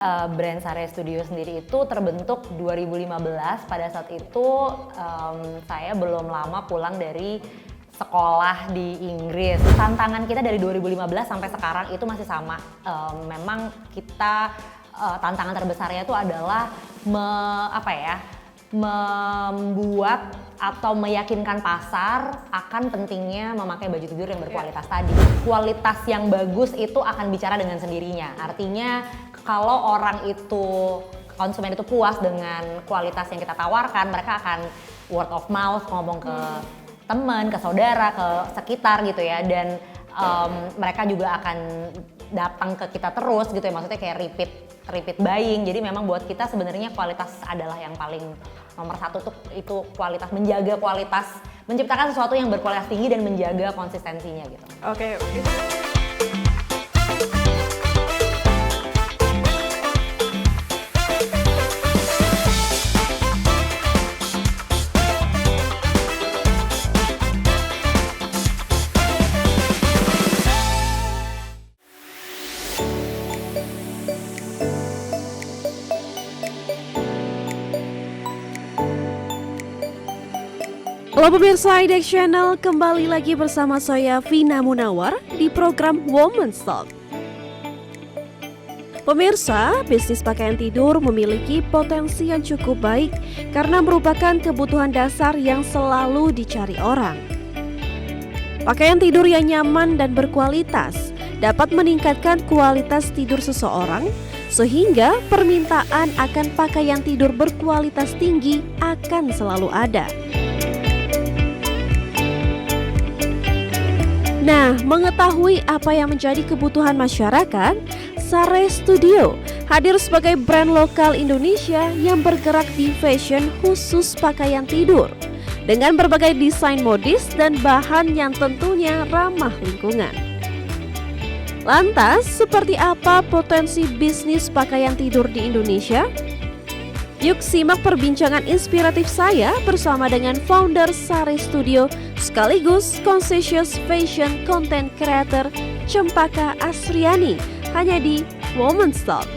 Brand Sare Studio sendiri itu terbentuk 2015. Pada saat itu saya belum lama pulang dari sekolah di Inggris. Tantangan kita dari 2015 sampai sekarang itu masih sama. Memang kita tantangan terbesarnya itu adalah membuat atau meyakinkan pasar akan pentingnya memakai baju tidur yang berkualitas tadi. Kualitas yang bagus itu akan bicara dengan sendirinya. Artinya kalau orang itu, konsumen itu puas dengan kualitas yang kita tawarkan, mereka akan word of mouth, ngomong ke teman, ke saudara, ke sekitar gitu ya. Dan mereka juga akan datang ke kita terus gitu ya, maksudnya kayak repeat buying. Jadi memang buat kita sebenarnya kualitas adalah yang paling nomor satu tuh, itu kualitas, menjaga kualitas, menciptakan sesuatu yang berkualitas tinggi dan menjaga konsistensinya gitu. Oke. Halo pemirsa IDEX Channel, kembali lagi bersama saya Vina Munawar di program Women's Talk. Pemirsa, bisnis pakaian tidur memiliki potensi yang cukup baik karena merupakan kebutuhan dasar yang selalu dicari orang. Pakaian tidur yang nyaman dan berkualitas dapat meningkatkan kualitas tidur seseorang, sehingga permintaan akan pakaian tidur berkualitas tinggi akan selalu ada. Nah, mengetahui apa yang menjadi kebutuhan masyarakat, Sare Studio hadir sebagai brand lokal Indonesia yang bergerak di fashion khusus pakaian tidur dengan berbagai desain modis dan bahan yang tentunya ramah lingkungan. Lantas, seperti apa potensi bisnis pakaian tidur di Indonesia? Yuk simak perbincangan inspiratif saya bersama dengan founder Sare Studio sekaligus conscious fashion content creator Cempaka Asriani hanya di Women's Talk.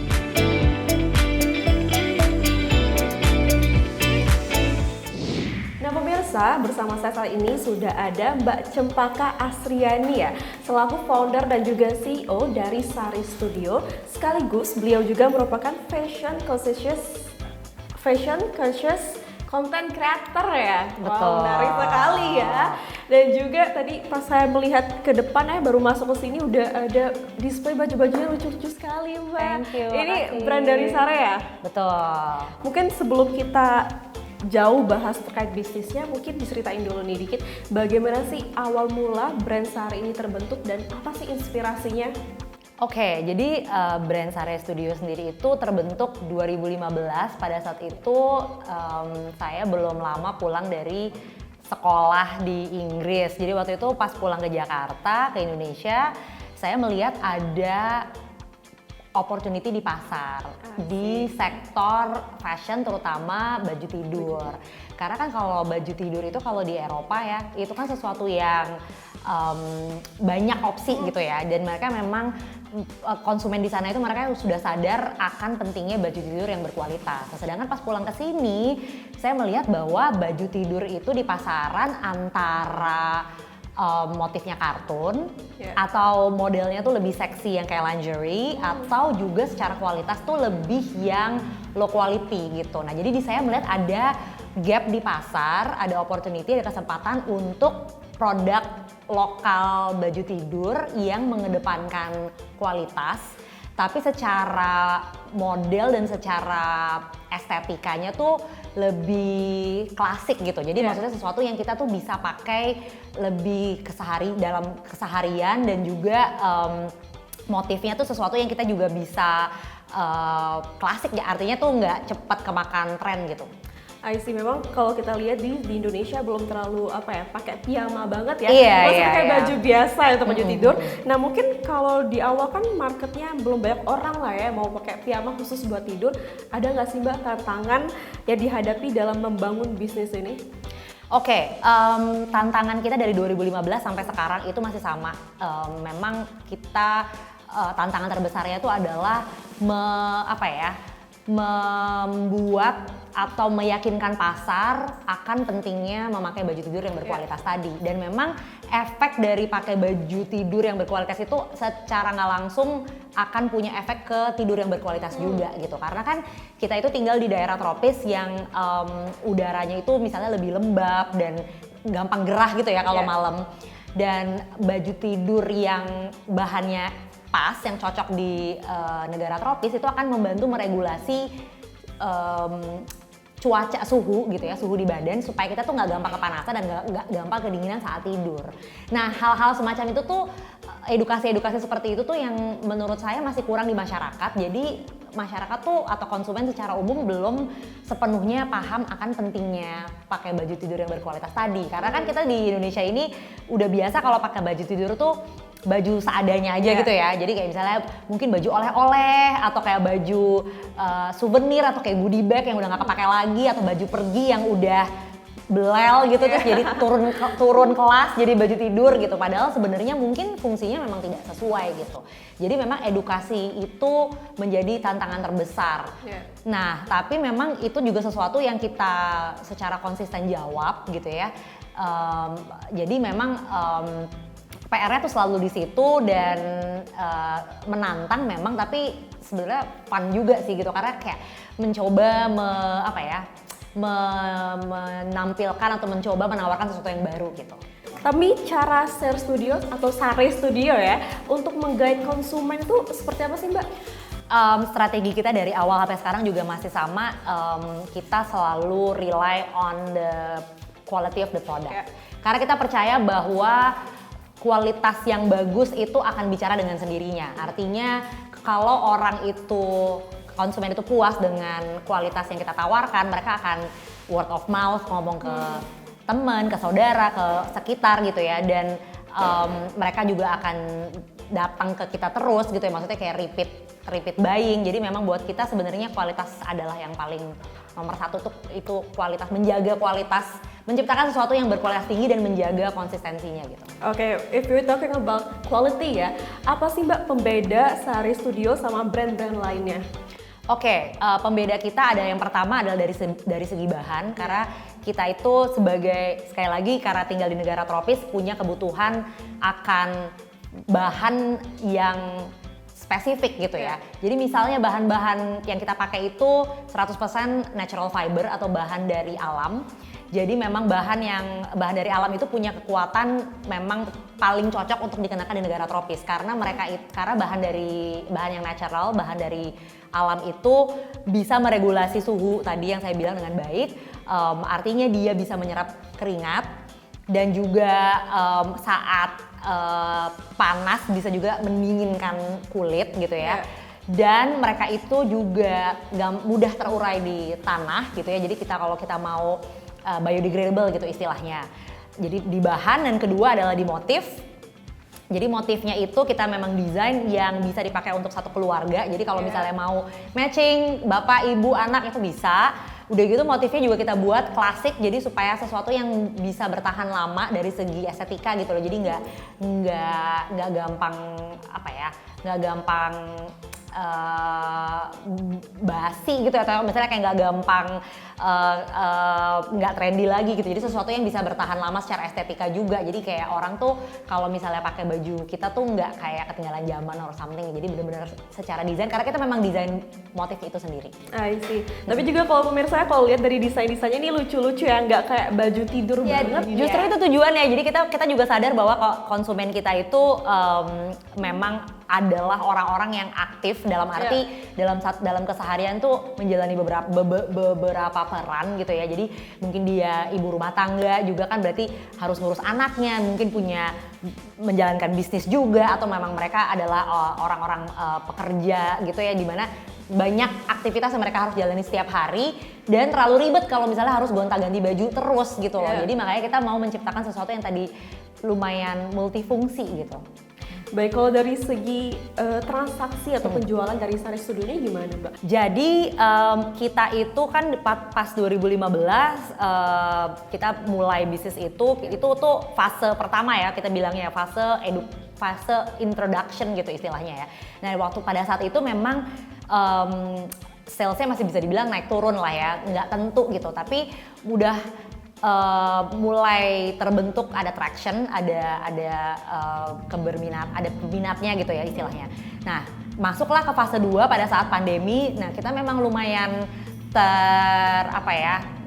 Nah pemirsa, bersama saya saat ini sudah ada Mbak Cempaka Asriani ya, selaku founder dan juga CEO dari Sare Studio, sekaligus beliau juga merupakan fashion conscious content creator ya. Betul. Wow, menarik sekali ya. Dan juga tadi pas saya melihat ke depan baru masuk ke sini udah ada display baju-bajunya lucu-lucu sekali Mbak. Thank you, Ini makasih. brand dari Sare ya? Betul. Mungkin sebelum kita jauh bahas terkait bisnisnya, mungkin diceritain dulu nih dikit bagaimana sih awal mula brand Sare ini terbentuk dan apa sih inspirasinya? Oke, jadi brand Sare Studio sendiri itu terbentuk 2015. Pada saat itu saya belum lama pulang dari sekolah di Inggris. Jadi waktu itu pas pulang ke Jakarta, ke Indonesia, saya melihat ada opportunity di pasar, di sektor fashion terutama baju tidur. Karena kan kalau baju tidur itu kalau di Eropa ya, itu kan sesuatu yang banyak opsi gitu ya. Dan mereka memang konsumen di sana itu mereka sudah sadar akan pentingnya baju tidur yang berkualitas. Nah, sedangkan pas pulang ke sini, saya melihat bahwa baju tidur itu di pasaran antara motifnya kartun atau modelnya tuh lebih seksi yang kayak lingerie atau juga secara kualitas tuh lebih yang low quality gitu. Nah jadi saya melihat ada gap di pasar, ada opportunity, ada kesempatan untuk produk lokal baju tidur yang mengedepankan kualitas tapi secara model dan secara estetikanya tuh lebih klasik gitu. Jadi maksudnya sesuatu yang kita tuh bisa pakai lebih dalam keseharian dan juga motifnya tuh sesuatu yang kita juga bisa klasik ya, artinya tuh nggak cepat kemakan tren gitu. I see, memang kalau kita lihat di Indonesia belum terlalu pakai piyama banget ya. Iya, masih iya, pakai iya. baju biasa atau baju tidur. Nah mungkin kalau di awal kan marketnya belum banyak orang lah ya mau pakai piyama khusus buat tidur. Ada nggak sih Mbak tantangan yang dihadapi dalam membangun bisnis ini? Oke, tantangan kita dari 2015 sampai sekarang itu masih sama. Memang kita tantangan terbesarnya itu adalah membuat atau meyakinkan pasar akan pentingnya memakai baju tidur yang berkualitas tadi. Dan memang efek dari pakai baju tidur yang berkualitas itu secara nggak langsung akan punya efek ke tidur yang berkualitas juga gitu. Karena kan kita itu tinggal di daerah tropis yang udaranya itu misalnya lebih lembab dan gampang gerah gitu ya kalau malam. Dan baju tidur yang bahannya pas, yang cocok di negara tropis itu akan membantu meregulasi cuaca, suhu gitu ya, suhu di badan supaya kita tuh nggak gampang kepanasan dan nggak gampang kedinginan saat tidur. Nah, hal-hal semacam itu tuh, edukasi-edukasi seperti itu tuh yang menurut saya masih kurang di masyarakat. Jadi masyarakat tuh atau konsumen secara umum belum sepenuhnya paham akan pentingnya pakai baju tidur yang berkualitas tadi. Karena kan kita di Indonesia ini udah biasa kalau pakai baju tidur tuh baju seadanya aja gitu ya. Jadi kayak misalnya mungkin baju oleh-oleh atau kayak baju souvenir atau kayak goodie bag yang udah nggak kepake lagi, atau baju pergi yang udah belel gitu terus jadi turun kelas jadi baju tidur gitu. Padahal sebenarnya mungkin fungsinya memang tidak sesuai gitu. Jadi memang edukasi itu menjadi tantangan terbesar. Nah, tapi memang itu juga sesuatu yang kita secara konsisten jawab gitu ya. Jadi memang PR-nya tuh selalu di situ dan menantang memang, tapi sebenarnya fun juga sih gitu, karena kayak mencoba menampilkan atau mencoba menawarkan sesuatu yang baru gitu. Tapi cara Sare Studio atau Sare Studio ya untuk menggait konsumen itu seperti apa sih Mbak? Strategi kita dari awal sampai sekarang juga masih sama, kita selalu rely on the quality of the product. Karena kita percaya bahwa kualitas yang bagus itu akan bicara dengan sendirinya. Artinya kalau orang itu, konsumen itu puas dengan kualitas yang kita tawarkan, mereka akan word of mouth ngomong ke teman, ke saudara, ke sekitar gitu ya. Dan mereka juga akan datang ke kita terus gitu ya, maksudnya kayak repeat buying. Jadi memang buat kita sebenarnya kualitas adalah yang paling nomor satu tuh, itu kualitas, menjaga kualitas, menciptakan sesuatu yang berkualitas tinggi dan menjaga konsistensinya gitu. Oke, if we're talking about quality ya, apa sih Mbak pembeda Sare Studio sama brand-brand lainnya? Oke, pembeda kita ada yang pertama adalah dari segi bahan, karena kita itu sebagai, sekali lagi karena tinggal di negara tropis, punya kebutuhan akan bahan yang spesifik gitu ya. Jadi misalnya bahan-bahan yang kita pakai itu 100% natural fiber atau bahan dari alam. Jadi memang bahan dari alam itu punya kekuatan memang paling cocok untuk dikenakan di negara tropis, karena bahan yang natural, bahan dari alam itu bisa meregulasi suhu tadi yang saya bilang dengan baik. Artinya dia bisa menyerap keringat dan juga saat panas bisa juga mendinginkan kulit gitu ya. Dan mereka itu juga mudah terurai di tanah gitu ya. Jadi kalau kita mau biodegradable gitu istilahnya. Jadi di bahan, dan kedua adalah di motif. Jadi motifnya itu kita memang desain yang bisa dipakai untuk satu keluarga. Jadi kalau misalnya mau matching bapak, ibu, anak itu bisa. Udah gitu motifnya juga kita buat klasik, jadi supaya sesuatu yang bisa bertahan lama dari segi estetika gitu loh. Jadi nggak gampang nggak gampang basi gitu, atau misalnya kayak nggak gampang nggak trendy lagi gitu. Jadi sesuatu yang bisa bertahan lama secara estetika juga. Jadi kayak orang tuh kalau misalnya pakai baju kita tuh nggak kayak ketinggalan zaman or something. Jadi benar-benar secara desain, karena kita memang desain motif itu sendiri. I see. Tapi juga kalau pemirsa kalau lihat dari desainnya ini lucu-lucu ya, nggak kayak baju tidur banget. Justru itu tujuannya. Jadi kita juga sadar bahwa konsumen kita itu memang adalah orang-orang yang aktif, dalam arti dalam keseharian tuh menjalani beberapa peran gitu ya. Jadi mungkin dia ibu rumah tangga juga kan, berarti harus ngurus anaknya, mungkin menjalankan bisnis juga, atau memang mereka adalah orang-orang pekerja gitu ya, dimana banyak aktivitas yang mereka harus jalani setiap hari dan terlalu ribet kalau misalnya harus gonta-ganti baju terus gitu loh. Jadi makanya kita mau menciptakan sesuatu yang tadi lumayan multifungsi gitu. Baik, kalau dari segi transaksi atau penjualan dari Sare Studio ini gimana Mbak? Jadi kita itu kan pas 2015 kita mulai bisnis itu tuh fase pertama ya, kita bilangnya fase fase introduction gitu istilahnya ya. Nah waktu pada saat itu memang salesnya masih bisa dibilang naik turun lah ya, nggak tentu gitu, tapi udah mulai terbentuk, ada traction, ada peminatnya gitu ya istilahnya. Nah masuklah ke fase 2 pada saat pandemi. Nah kita memang lumayan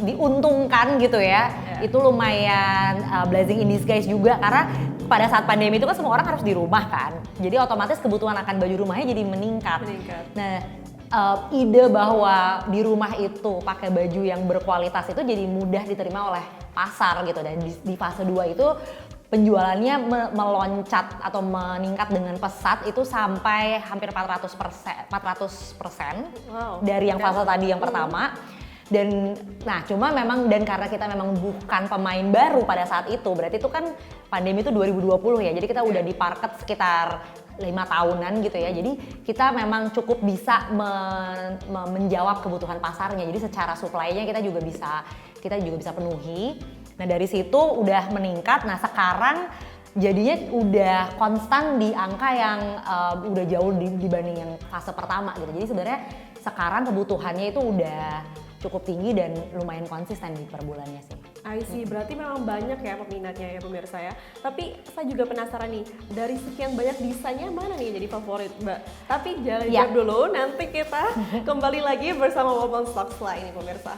diuntungkan gitu ya. Itu lumayan blessing in disguise juga, karena pada saat pandemi itu kan semua orang harus di rumah kan, jadi otomatis kebutuhan akan baju rumahnya jadi meningkat. Nah ide bahwa di rumah itu pakai baju yang berkualitas itu jadi mudah diterima oleh pasar gitu, dan di fase 2 itu penjualannya meloncat atau meningkat dengan pesat, itu sampai hampir 400% Wow. dari yang fase tadi yang pertama. Dan nah cuma memang, dan karena kita memang bukan pemain baru pada saat itu, berarti itu kan pandemi itu 2020 ya, jadi kita udah di market sekitar 5 tahunan gitu ya, jadi kita memang cukup bisa menjawab kebutuhan pasarnya, jadi secara supply-nya kita juga bisa penuhi. Nah dari situ udah meningkat. Nah sekarang jadinya udah konstan di angka yang udah jauh dibanding yang fase pertama gitu, jadi sebenarnya sekarang kebutuhannya itu udah cukup tinggi dan lumayan konsisten di per bulannya sih. I see, berarti memang banyak ya peminatnya ya pemirsa ya. Tapi saya juga penasaran nih, dari sekian banyak desainnya mana nih yang jadi favorit Mbak? Tapi jangan jawab dulu, nanti kita kembali lagi bersama Woman Stocks lain nih pemirsa.